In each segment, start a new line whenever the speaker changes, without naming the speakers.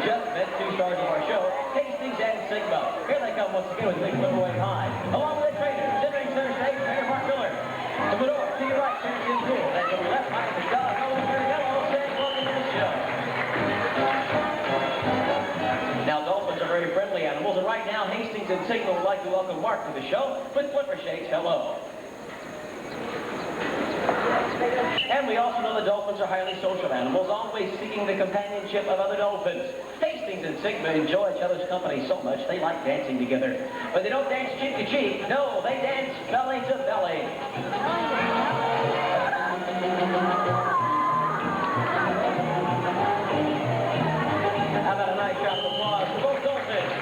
just met two stars of our show, Hastings and Sigma. Here they come once again with a big flip-away high. Along with the trainers, entering center stage, Mayor Mark Miller. To the door, to your right, Terry Jim Poole. Then to the left, Mike Estella, Colin Yellow, saying welcome to the show. Now, dolphins are very friendly animals, and right now, Hastings and Sigma would like to welcome Mark to the show with flipper shakes. Hello. And we also know the dolphins are highly social animals, always seeking the companionship of other dolphins. Hastings and Sigma enjoy each other's company so much they like dancing together. But they don't dance cheek to cheek. No, they dance belly to belly. How about a nice round of applause for both dolphins?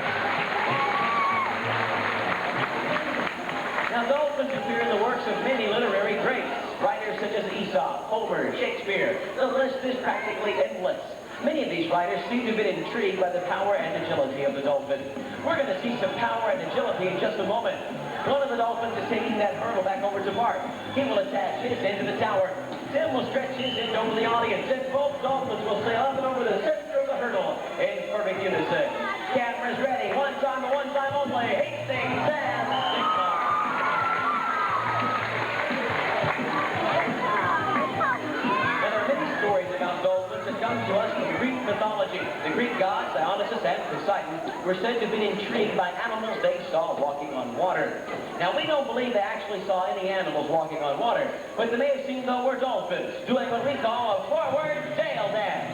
Now, dolphins appear in the works of many literary greats. Writers such as Aesop, Homer, Shakespeare. The list is practically endless. Many of these writers seem to have been intrigued by the power and agility of the dolphin. We're going to see some power and agility in just a moment. One of the dolphins is taking that hurdle back over to Mark. He will attach his end to the tower. Tim will stretch his end over the audience, and both dolphins will sail up and over the center of the hurdle in perfect unison. Cameras ready. One time only. Hastings and Sigma. Comes to us from Greek mythology. The Greek gods, Dionysus and Poseidon, were said to have been intrigued by animals they saw walking on water. Now, we don't believe they actually saw any animals walking on water, but they may have seen, though, were dolphins, doing what we call a forward tail dance.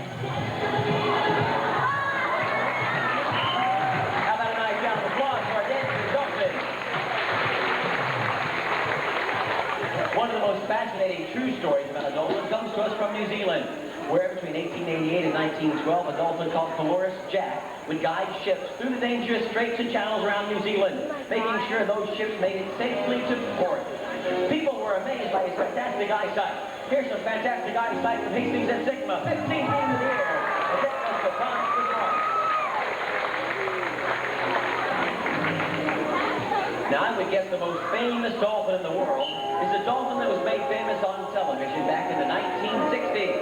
How about a nice round of applause for our dancing dolphins? One of the most fascinating true stories about a dolphin comes to us from New Zealand, where between 1888 and 1912, a dolphin called Dolores Jack would guide ships through the dangerous straits and channels around New Zealand, making sure those ships made it safely to port. People were amazed by his fantastic eyesight. Here's some fantastic eyesight from Hastings and Sigma. 15 feet into the air. The deck was the constant mark. Now, I would guess the most famous dolphin in the world is a dolphin that was made famous on television back in the 1960s.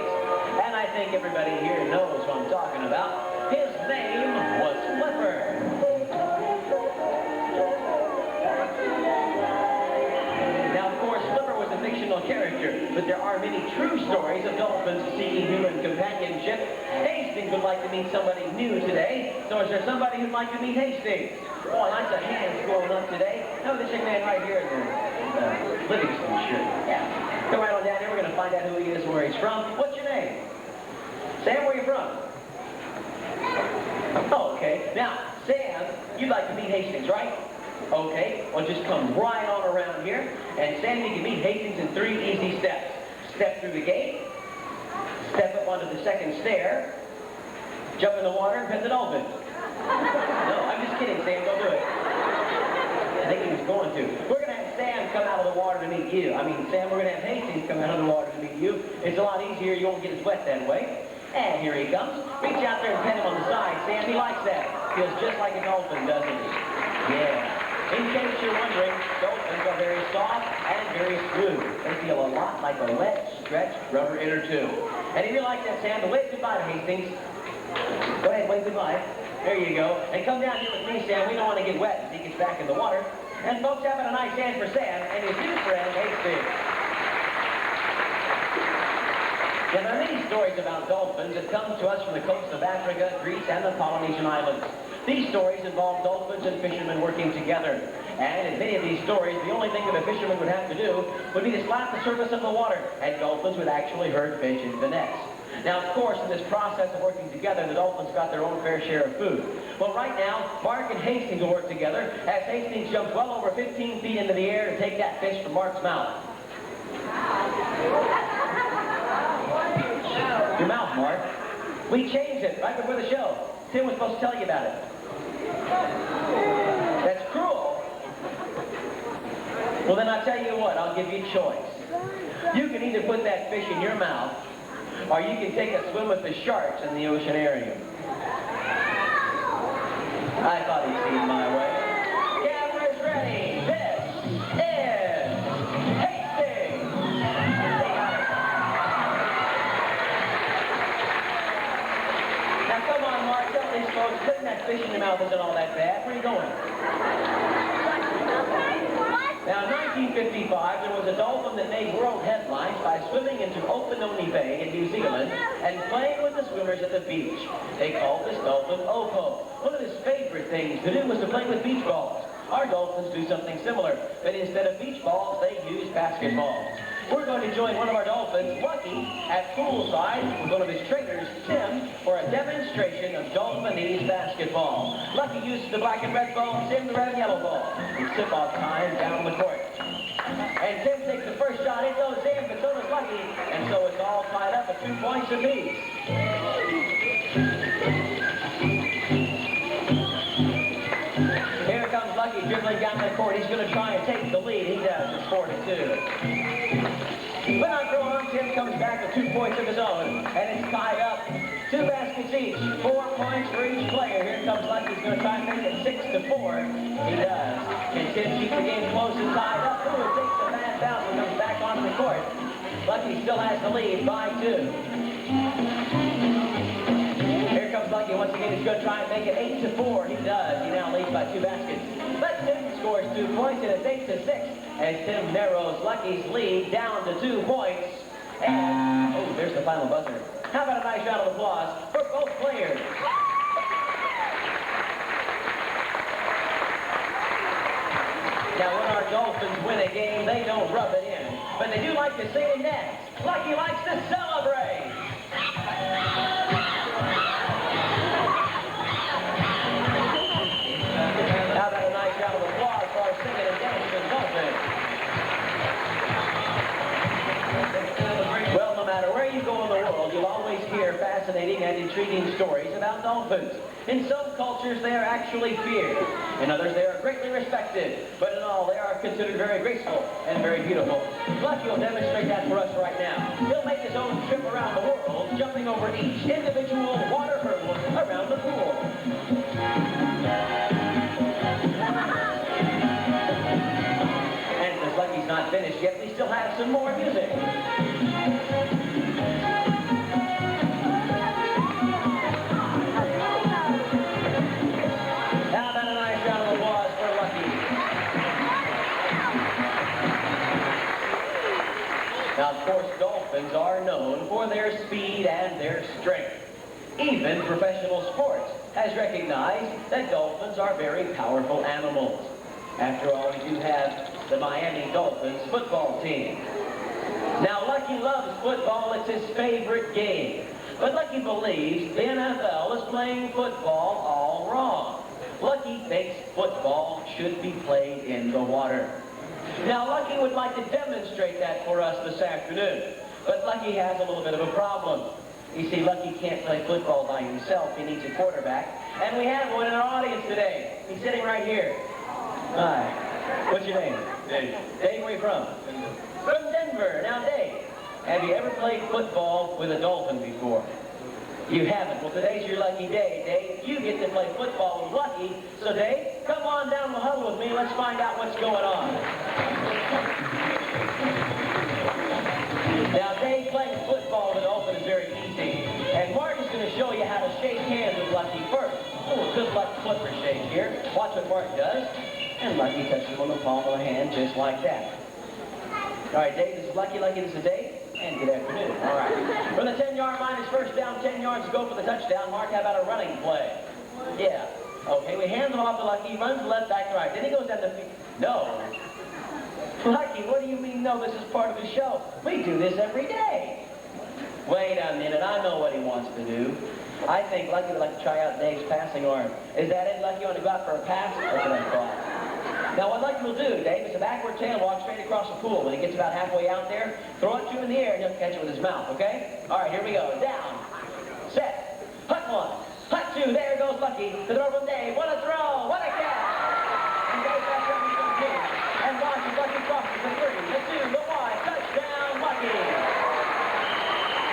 And I think everybody here knows what I'm talking about. His name was Flipper. Now, of course, Flipper was a fictional character, but there are many true stories of dolphins seeking human companionship. Hastings would like to meet somebody new today. So is there somebody who'd like to meet Hastings? Boy, lots of hands going up today. No, this young man right here in the Livingston shirt. Yeah. Come right on down here. We're going to find out who he is and where he's from. What's your name? Sam, where are you from? Oh, okay. Now, Sam, you'd like to meet Hastings, right? Okay. Well, just come right on around here. And Sam, you can meet Hastings in 3 easy steps. Step through the gate. Step up onto the second stair. Jump in the water and pet the dolphin. No, I'm just kidding, Sam. Don't do it. I think he was going to. We're going to have Sam come out of the water to meet you. I mean, Sam, we're going to have Hastings come out of the water to meet you. It's a lot easier. You won't get as wet that way. And here he comes. Reach out there and pet him on the side. Sam, he likes that. Feels just like a dolphin, doesn't he? Yeah. In case you're wondering, dolphins are very soft and very smooth. They feel a lot like a wet, stretched rubber inner tube. And if you like that, Sam, to wave goodbye to Hastings. Go ahead, wave goodbye. There you go. And come down here with me, Sam. We don't want to get wet as he gets back in the water. And folks, having a nice hand for Sam and his new friend, Hastings. Now, there are many stories about dolphins that come to us from the coasts of Africa, Greece, and the Polynesian islands. These stories involve dolphins and fishermen working together. And in many of these stories, the only thing that a fisherman would have to do would be to slap the surface of the water, and dolphins would actually herd fish into the nets. Now, of course, in this process of working together, the dolphins got their own fair share of food. Well, right now, Mark and Hastings will work together as Hastings jumps well over 15 feet into the air to take that fish from Mark's mouth. Your mouth, Mark. We changed it right before the show. Tim was supposed to tell you about it. That's cruel. Well, then I'll tell you what, I'll give you a choice. You can either put that fish in your mouth, or you can take a swim with the sharks in the oceanarium. I thought he'd seen my way. Cameras ready. This is Hastings. Now, come on, Mark. these folks, putting that fish in your mouth isn't all that bad. Where are you going? Now, in 1955, there was a dolphin that made world headlines by swimming into Opanoni Bay in New Zealand and playing with the swimmers at the beach. They called this dolphin Opo. One of his favorite things to do was to play with beach balls. Our dolphins do something similar, but instead of beach balls, they use basketballs. We're going to join one of our dolphins, Lucky, at poolside with one of his trainers, Tim, for a demonstration of Dolphinese basketball. Lucky uses the black and red ball, Tim the red and yellow ball. We sip-off time down the court. And Tim takes the first shot, it goes in, but so does Lucky, and so it's all tied up at 2 points apiece. Here comes Lucky dribbling down the court. He's going to try and take the lead. He does. It's 4-2. But not for long, Tim comes back with 2 points of his own, and it's tied up. 2 baskets each, 4 points for each player. Here comes Lucky. He's going to try and make it 6-4. He does. And Tim keeps the game close and tied up. Ooh, it takes the bad bounce and comes back onto the court. Lucky still has the lead by 2. Here comes Lucky. Once again, he's going to try and make it 8-4. He does. He now leads by 2 baskets. But Tim scores 2 points, and it's 8-6. As Tim narrows Lucky's lead down to 2 points. And, oh, there's the final buzzer. How about a nice round of applause for both players? Now, when our Dolphins win a game, they don't rub it in. But they do like to say it next. Lucky likes to celebrate. How about a nice round of applause for our singing and dancing Dolphins? Well, no matter where you go in the world, you'll always hear fascinating and intriguing stories about dolphins. In some cultures, they are actually feared. In others, they are greatly respected. But in all, they are considered very graceful and very beautiful. Lucky will demonstrate that for us right now. He'll make his own trip around the world, jumping over each individual water hurdle around the pool. And since Lucky's not finished yet, we still have some more music. How about a nice round of applause for Lucky? Now, of course, dolphins are known for their speed and their strength. Even professional sports has recognized that dolphins are very powerful animals. After all, we do have the Miami Dolphins football team. Now, Lucky loves football. It's his favorite game. But Lucky believes the NFL is playing football all wrong. Lucky thinks football should be played in the water. Now, Lucky would like to demonstrate that for us this afternoon. But Lucky has a little bit of a problem. You see, Lucky can't play football by himself. He needs a quarterback. And we have one in our audience today. He's sitting right here. Hi. What's your name?
Dave.
Dave, where are you from?
Denver.
From Denver. Now, Dave, have you ever played football with a dolphin before? You haven't. Well, today's your lucky day, Dave. You get to play football with Lucky. So, Dave, come on down the huddle with me. Let's find out what's going on. Now, Dave, playing football with a dolphin is very easy. And Mark is going to show you how to shake hands with Lucky first. Oh, good luck flipper shake here. Watch what Mark does. And Lucky touches him on the palm of the hand just like that. All right, Dave, this is Lucky. Lucky, this is Dave. And good afternoon. All right. From the 10-yard line, it's first down, 10 yards to go for the touchdown. Mark, how about a running play? Yeah. Okay, we hand him off to Lucky. He runs left, back, right. Then he goes down the field. No. Lucky, what do you mean, no? This is part of the show. We do this every day. Wait a minute. I know what he wants to do. I think Lucky would like to try out Dave's passing arm. Is that it, Lucky? You want to go out for a pass? Or can I cross? Now, what Lucky will do, Dave, is a backward tail walk straight across the pool. When he gets about halfway out there, throw it to him in the air, and he'll catch it with his mouth, okay? All right, here we go. Down. Set. Hut one. Hut two. There goes Lucky. The throw from Dave. What a throw. What a catch. And Dave back up to the team. And watches Lucky crosses the 3, the 2, the 1. Touchdown, Lucky.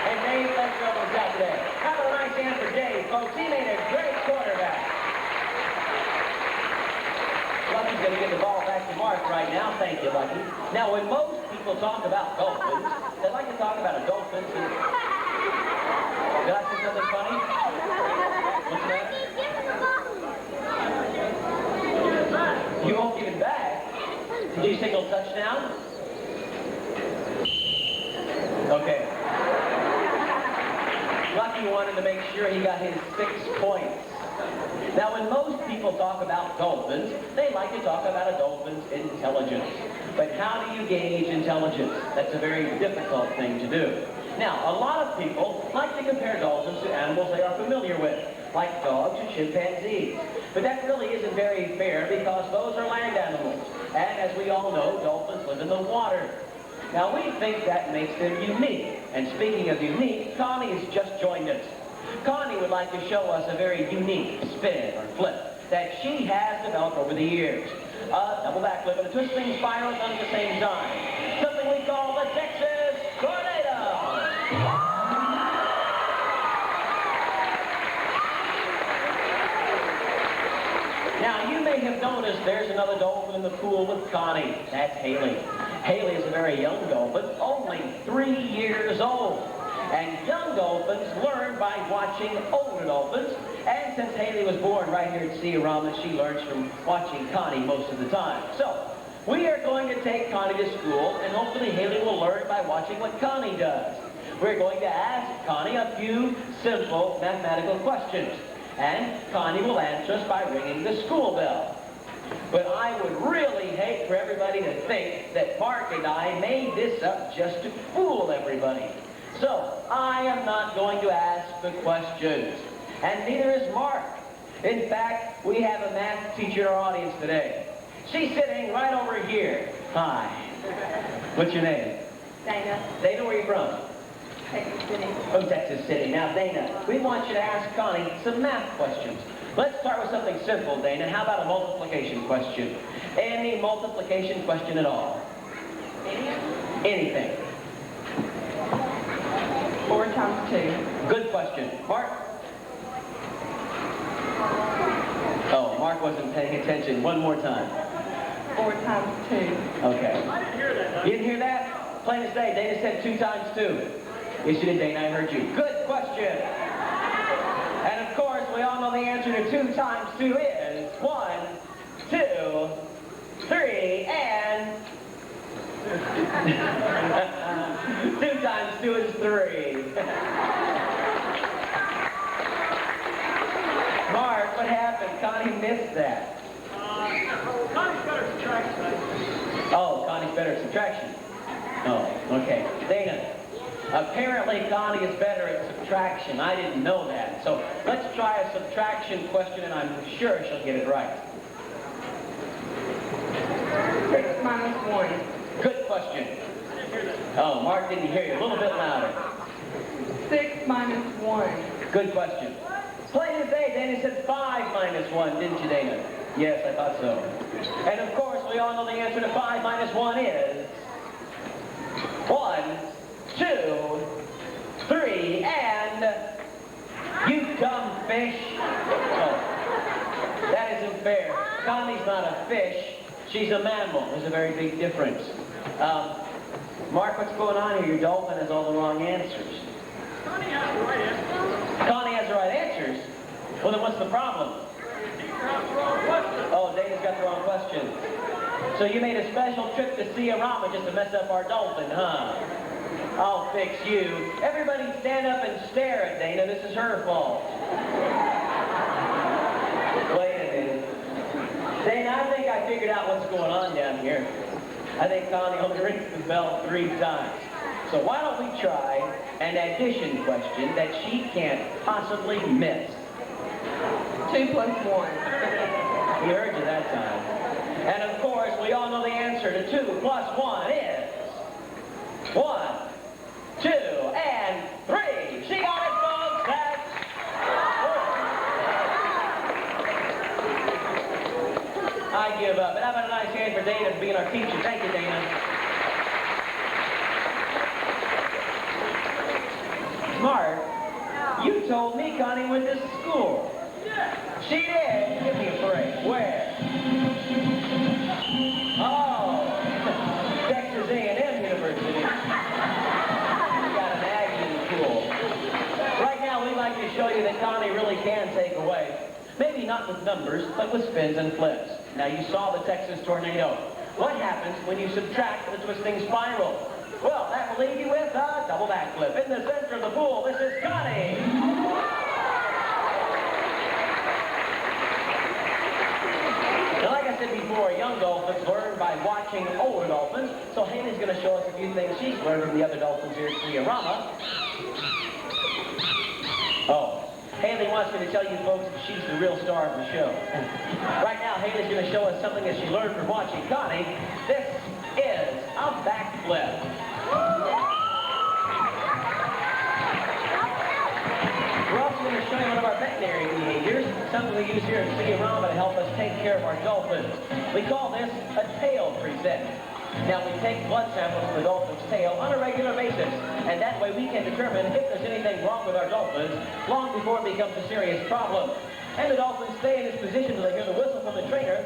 And Dave, let's go with that today. Have a nice hand for Dave, folks. He made a great quarterback. Lucky's going to get the ball back to Mark right now. Thank you, Lucky. Now, when most people talk about dolphins, they like to talk about a dolphin. Did I say something funny? What's the matter? you signal touchdown? Okay. Lucky wanted to make sure he got his 6 points. Now, when most people talk about dolphins, they like to talk about a dolphin's intelligence. But how do you gauge intelligence? That's a very difficult thing to do. Now, a lot of people like to compare dolphins to animals they are familiar with, like dogs and chimpanzees. But that really isn't very fair because those are land animals. And as we all know, dolphins live in the water. Now, we think that makes them unique. And speaking of unique, Connie has just joined us. Connie would like to show us a very unique spin or flip that she has developed over the years. A double backflip and a twisting spiral done at the same time. Something we call the Texas Tornado. Now, you may have noticed there's another dolphin in the pool with Connie. That's Haley. Haley is a very young dolphin, only 3 years old. And young dolphins learn by watching older dolphins. And since Haley was born right here at Arama, she learns from watching Connie most of the time. So, we are going to take Connie to school, and hopefully Haley will learn by watching what Connie does. We're going to ask Connie a few simple mathematical questions. And Connie will answer us by ringing the school bell. But I would really hate for everybody to think that Mark and I made this up just to fool everybody. So, I am not going to ask the questions. And neither is Mark. In fact, we have a math teacher in our audience today. She's sitting right over here. Hi. What's your name?
Dana.
Dana, where are you from?
Texas City.
From Texas City. Now, Dana, we want you to ask Connie some math questions. Let's start with something simple, Dana. How about a multiplication question? Any multiplication question at all? Anything.
4 times 2.
Good question. Mark? Oh, Mark wasn't paying attention. One more time.
4 times 2.
Okay.
I didn't hear that.
You didn't hear that? Plain as day. Dana said 2 times 2. Yes, you did, Dana. I heard you. Good question. And of course, we all know the answer to 2 times 2 is 1, 2, 3, and... 2 times 2 is 3. Mark, what happened? Connie missed that.
Connie's better at subtraction.
Oh, Connie's better at subtraction. Oh, okay. Dana, apparently Connie is better at subtraction. I didn't know that. So let's try a subtraction question, and I'm sure she'll get it right.
6 minus 1.
Good question. Oh, Mark didn't hear you. A little bit louder.
6 minus 1.
Good question. Plain as day, Dana said 5 minus 1, didn't you, Dana? Yes, I thought so. And of course, we all know the answer to 5 minus 1 is 1, 2, 3, and you dumb fish. Oh, that isn't fair. Connie's not a fish. She's a mammal. There's a very big difference. Mark, what's going on here? Your dolphin has all the wrong answers.
Connie has the right answer.
Connie has the right answers? Well, then what's the problem?
Teacher has the wrong question.
Oh, Dana's got the wrong question. So you made a special trip to Arama just to mess up our dolphin, huh? I'll fix you. Everybody stand up and stare at Dana. This is her fault. Wait a minute. Dana, I think I figured out what's going on down here. I think Connie only rings the bell 3 times. So why don't we try an addition question that she can't possibly miss?
2 plus 1.
We heard you that time. And of course, we all know the answer to 2 plus 1 is 1, 2, and 3. She got it, folks. That's 4. I give up. And how about a nice hand for Dana for being our teacher? Thank you, Dana. Mark, you told me Connie went to school. She did? Give me a break. Where? Oh, Texas A&M University. You got an Aggie school. Right now, we'd like to show you that Connie really can take away. Maybe not with numbers, but with spins and flips. Now, you saw the Texas Tornado. what happens when you subtract the twisting spiral? Well, that will leave you with a double backflip. In the center of the pool, this is Connie. Now, like I said before, young dolphins learn by watching older dolphins. So Haley's going to show us a few things she's learned from the other dolphins here at the Arama. Oh, Haley wants me to tell you folks that she's the real star of the show. Right now, Haley's going to show us something that she learned from watching Connie. This is a backflip. We're also going to show you one of our veterinary behaviors, something we use here at the Arama to help us take care of our dolphins. We call this a tail preset. Now, we take blood samples from the dolphin's tail on a regular basis, and that way we can determine if there's anything wrong with our dolphins long before it becomes a serious problem. And the dolphins stay in this position until they hear the whistle from the trainer,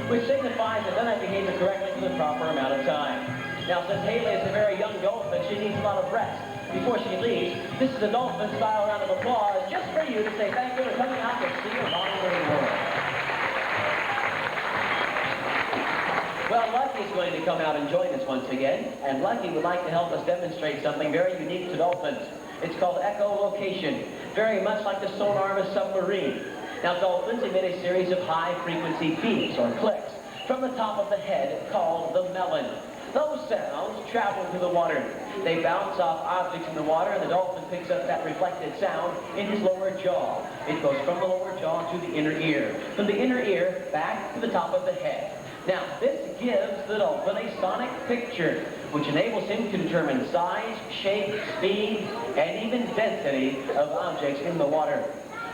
which signifies that they're not behaving correctly for the proper amount of time. Now, since Haley is a very young dolphin, she needs a lot of rest before she leaves. This is a dolphin-style round of applause just for you to say thank you for coming out to see your monitoring world. Well, Lucky is going to come out and join us once again, and Lucky would like to help us demonstrate something very unique to dolphins. It's called echolocation, very much like the sonar of a submarine. Now, dolphins emit a series of high-frequency beeps or clicks from the top of the head called the melon. Those sounds travel through the water. They bounce off objects in the water, and the dolphin picks up that reflected sound in his lower jaw. It goes from the lower jaw to the inner ear, from the inner ear back to the top of the head. Now, this gives the dolphin a sonic picture, which enables him to determine size, shape, speed, and even density of objects in the water.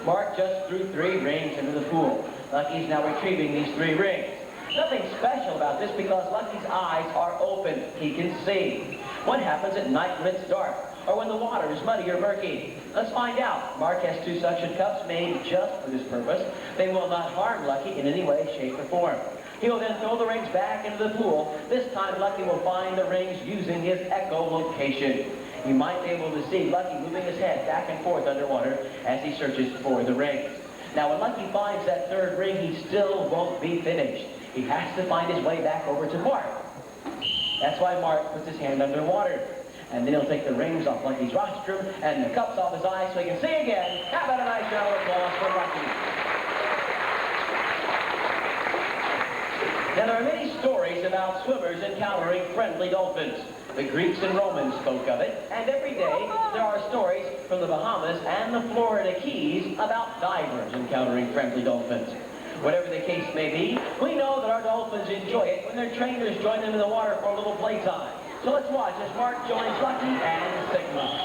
Mark just threw 3 rings into the pool. Lucky's now retrieving these 3 rings. Nothing special about this because Lucky's eyes are open. He can see. What happens at night when it's dark, or when the water is muddy or murky? Let's find out. Mark has 2 suction cups made just for this purpose. They will not harm Lucky in any way, shape, or form. He will then throw the rings back into the pool. This time, Lucky will find the rings using his echolocation. You might be able to see Lucky moving his head back and forth underwater as he searches for the rings. Now, when Lucky finds that 3rd ring, he still won't be finished. He has to find his way back over to Mark. That's why Mark puts his hand underwater. And then he'll take the rings off Lucky's rostrum and the cups off his eyes so he can see again. How about a nice round of applause for Lucky? Now, there are many stories about swimmers encountering friendly dolphins. The Greeks and Romans spoke of it, and every day there are stories from the Bahamas and the Florida Keys about divers encountering friendly dolphins. Whatever the case may be, we know that our dolphins enjoy it when their trainers join them in the water for a little playtime. So let's watch as Mark joins Lucky and Sigma.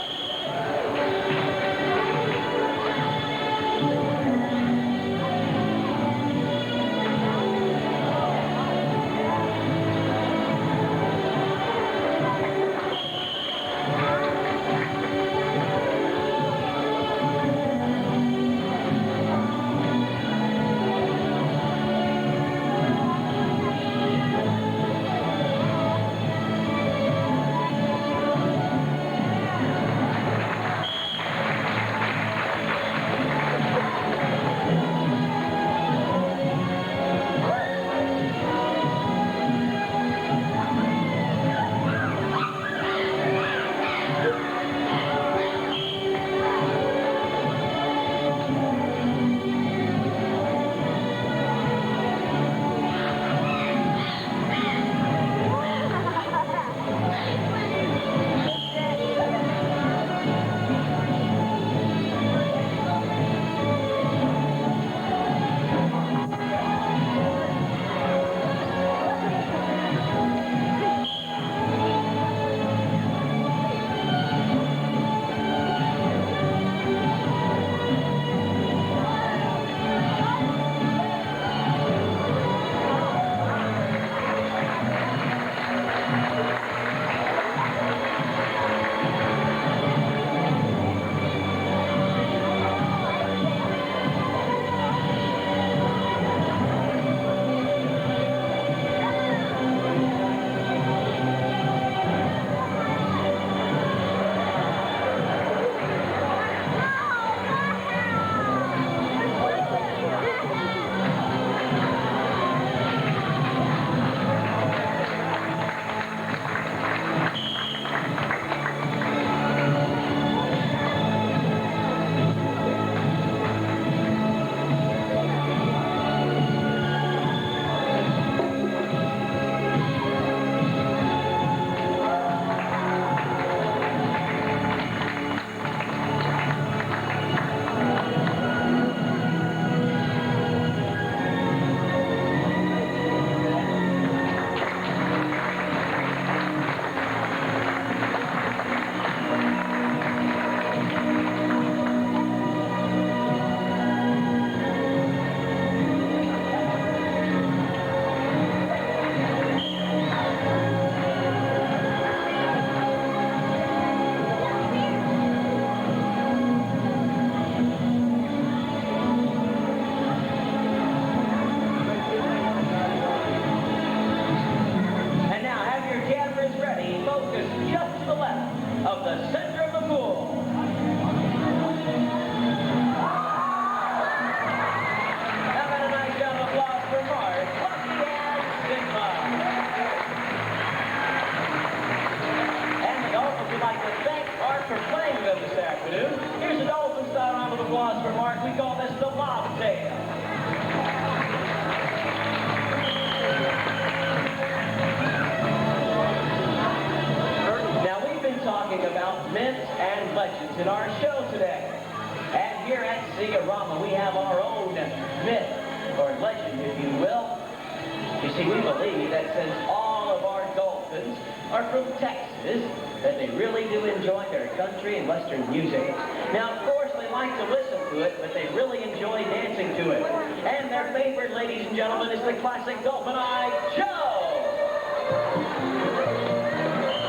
See, we believe that since all of our Dolphins are from Texas, that they really do enjoy their country and Western music. Now, of course, they like to listen to it, but they really enjoy dancing to it. And their favorite, ladies and gentlemen, is the classic Dolphin Eye Joe!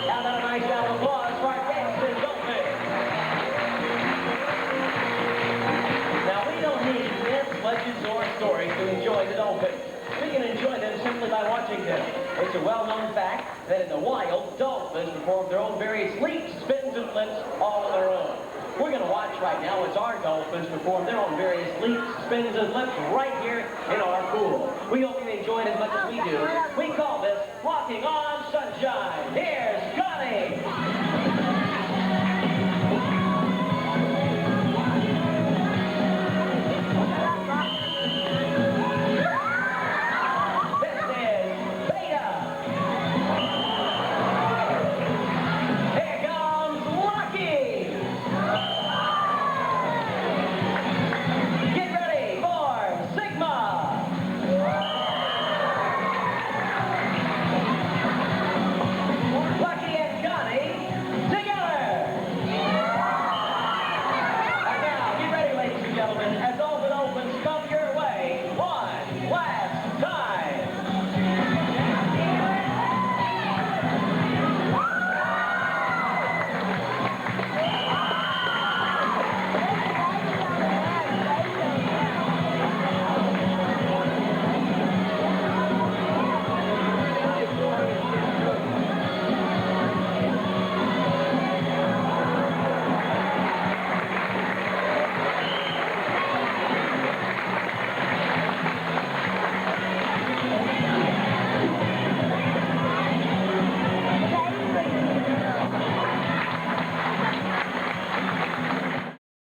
How about a nice round of applause for our dancing Dolphin? Now, we don't need myths, legends, or stories to enjoy the Dolphins. We can enjoy them simply by watching them. It's a well-known fact that in the wild, dolphins perform their own various leaps, spins, and flips all on their own. We're going to watch right now as our dolphins perform their own various leaps, spins, and flips right here in our pool. We hope you enjoy it as much as we do. We call this Walking on Sunshine. Here